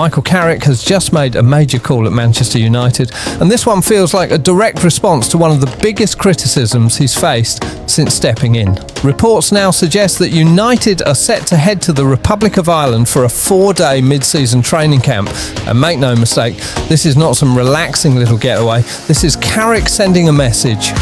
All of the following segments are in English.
Michael Carrick has just made a major call at Manchester United, and this one feels like a direct response to one of the biggest criticisms he's faced since stepping in. Reports now suggest that United are set to head to the Republic of Ireland for a 4-day mid-season training camp. And make no mistake, this is not some relaxing little getaway. This is Carrick sending a message.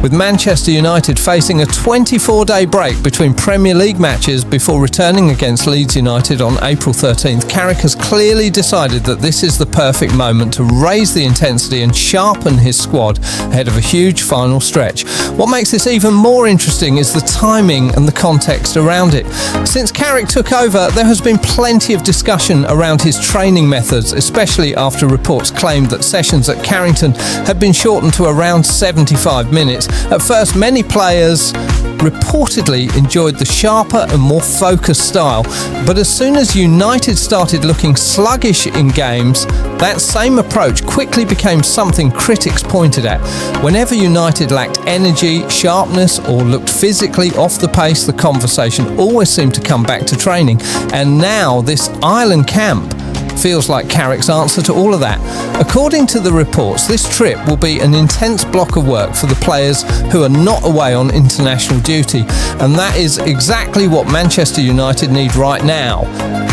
With Manchester United facing a 24-day break between Premier League matches before returning against Leeds United on April 13th, Carrick has clearly decided that this is the perfect moment to raise the intensity and sharpen his squad ahead of a huge final stretch. What makes this even more interesting is the timing and the context around it. Since Carrick took over, there has been plenty of discussion around his training methods, especially after reports claimed that sessions at Carrington had been shortened to around 75 minutes. At first, many players reportedly enjoyed the sharper and more focused style, but as soon as United started looking sluggish in games, that same approach quickly became something critics pointed at. Whenever United lacked energy, sharpness, or looked physically off the pace, the conversation always seemed to come back to training. And now this Ireland camp feels like Carrick's answer to all of that. According to the reports, this trip will be an intense block of work for the players who are not away on international duty, and that is exactly what Manchester United need right now.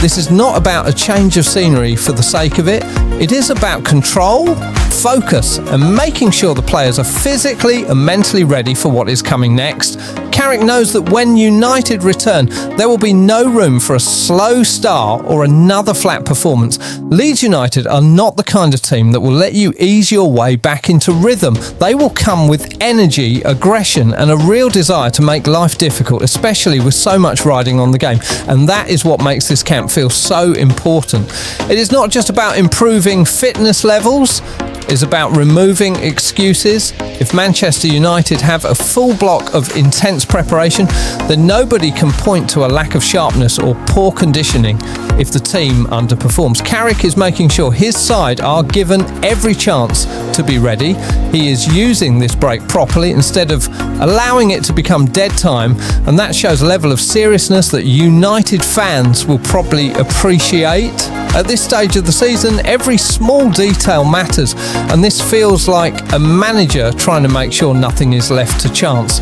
This is not about a change of scenery for the sake of it. It is about control, focus, and making sure the players are physically and mentally ready for what is coming next. Carrick knows that when United return, there will be no room for a slow start or another flat performance. Leeds United are not the kind of team that will let you ease your way back into rhythm. They will come with energy, aggression, and a real desire to make life difficult, especially with so much riding on the game. And that is what makes this camp feel so important. It is not just about improving fitness levels, is about removing excuses. If Manchester United have a full block of intense preparation, then nobody can point to a lack of sharpness or poor conditioning if the team underperforms. Carrick is making sure his side are given every chance to be ready. He is using this break properly instead of allowing it to become dead time, and that shows a level of seriousness that United fans will probably appreciate. At this stage of the season, every small detail matters, and this feels like a manager trying to make sure nothing is left to chance.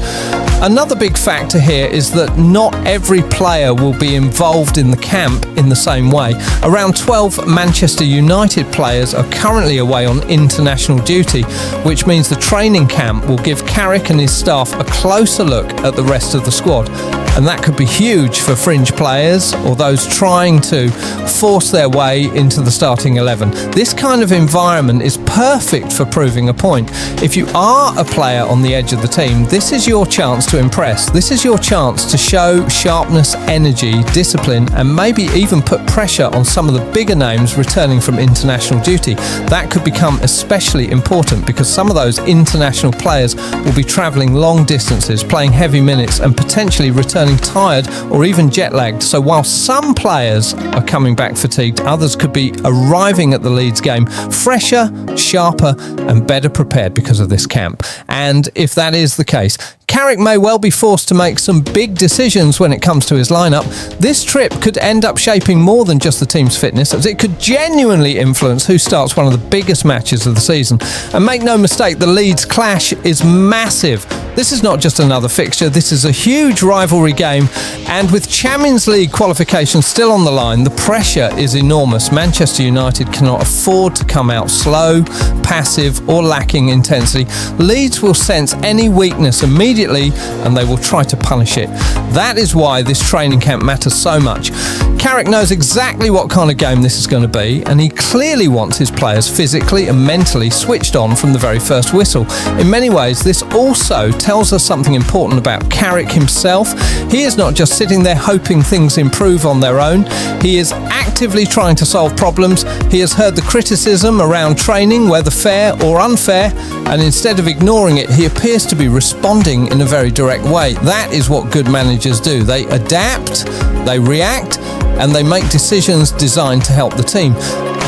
Another big factor here is that not every player will be involved in the camp in the same way. Around 12 Manchester United players are currently away on international duty, which means the training camp will give Carrick and his staff a closer look at the rest of the squad. And that could be huge for fringe players or those trying to force their way into the starting 11. This kind of environment is perfect for proving a point. If you are a player on the edge of the team, this is your chance to impress. This is your chance to show sharpness, energy, discipline, and maybe even put pressure on some of the bigger names returning from international duty. That could become especially important because some of those international players will be travelling long distances, playing heavy minutes, and potentially returning tired or even jet lagged. So while some players are coming back fatigued, others could be arriving at the Leeds game fresher, sharper, and better prepared because of this camp. And if that is the case, Carrick may well be forced to make some big decisions when it comes to his lineup. This trip could end up shaping more than just the team's fitness, as it could genuinely influence who starts one of the biggest matches of the season. And make no mistake, the Leeds clash is massive. This is not just another fixture, this is a huge rivalry game, and with Champions League qualification still on the line, the pressure is enormous. Manchester United cannot afford to come out slow, passive, or lacking intensity. Leeds will sense any weakness immediately and they will try to punish it. That is why this training camp matters so much. Carrick knows exactly what kind of game this is going to be, and he clearly wants his players physically and mentally switched on from the very first whistle. In many ways, this also tells us something important about Carrick himself. He is not just sitting there hoping things improve on their own. He is actively trying to solve problems. He has heard the criticism around training, whether fair or unfair, and instead of ignoring it, he appears to be responding in a very direct way. That is what good managers do. They adapt, they react, and they make decisions designed to help the team.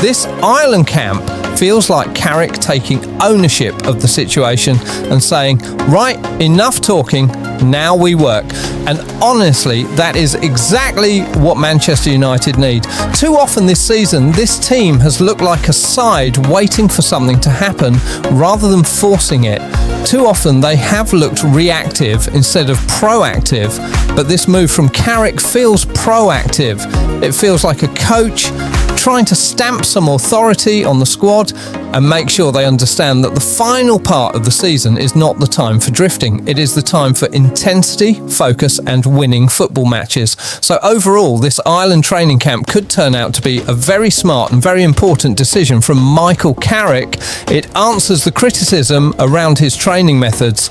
This Ireland camp feels like Carrick taking ownership of the situation and saying, right, enough talking, now we work. And honestly, that is exactly what Manchester United need. Too often this season, this team has looked like a side waiting for something to happen rather than forcing it. Too often they have looked reactive instead of proactive, but this move from Carrick feels proactive. It feels like a coach trying to stamp some authority on the squad and make sure they understand that the final part of the season is not the time for drifting. It is the time for intensity, focus and winning football matches. So overall, this Ireland training camp could turn out to be a very smart and very important decision from Michael Carrick. It answers the criticism around his training methods.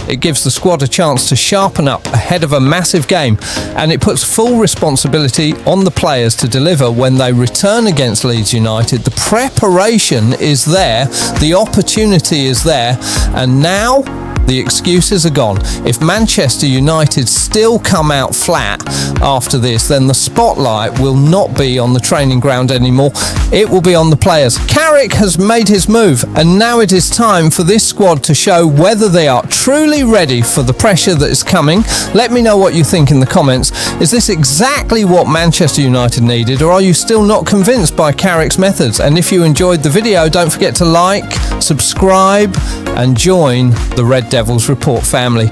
It gives the squad a chance to sharpen up ahead of a massive game, and it puts full responsibility on the players to deliver when they return against Leeds United. The preparation is there, the opportunity is there, and now the excuses are gone. If Manchester United still come out flat after this, then the spotlight will not be on the training ground anymore. It will be on the players. Carrick has made his move, and now it is time for this squad to show whether they are truly ready for the pressure that is coming. Let me know what you think in the comments. Is this exactly what Manchester United needed, or are you still not convinced by Carrick's methods? And if you enjoyed the video, don't forget to like, subscribe and join the Red Devils Report family.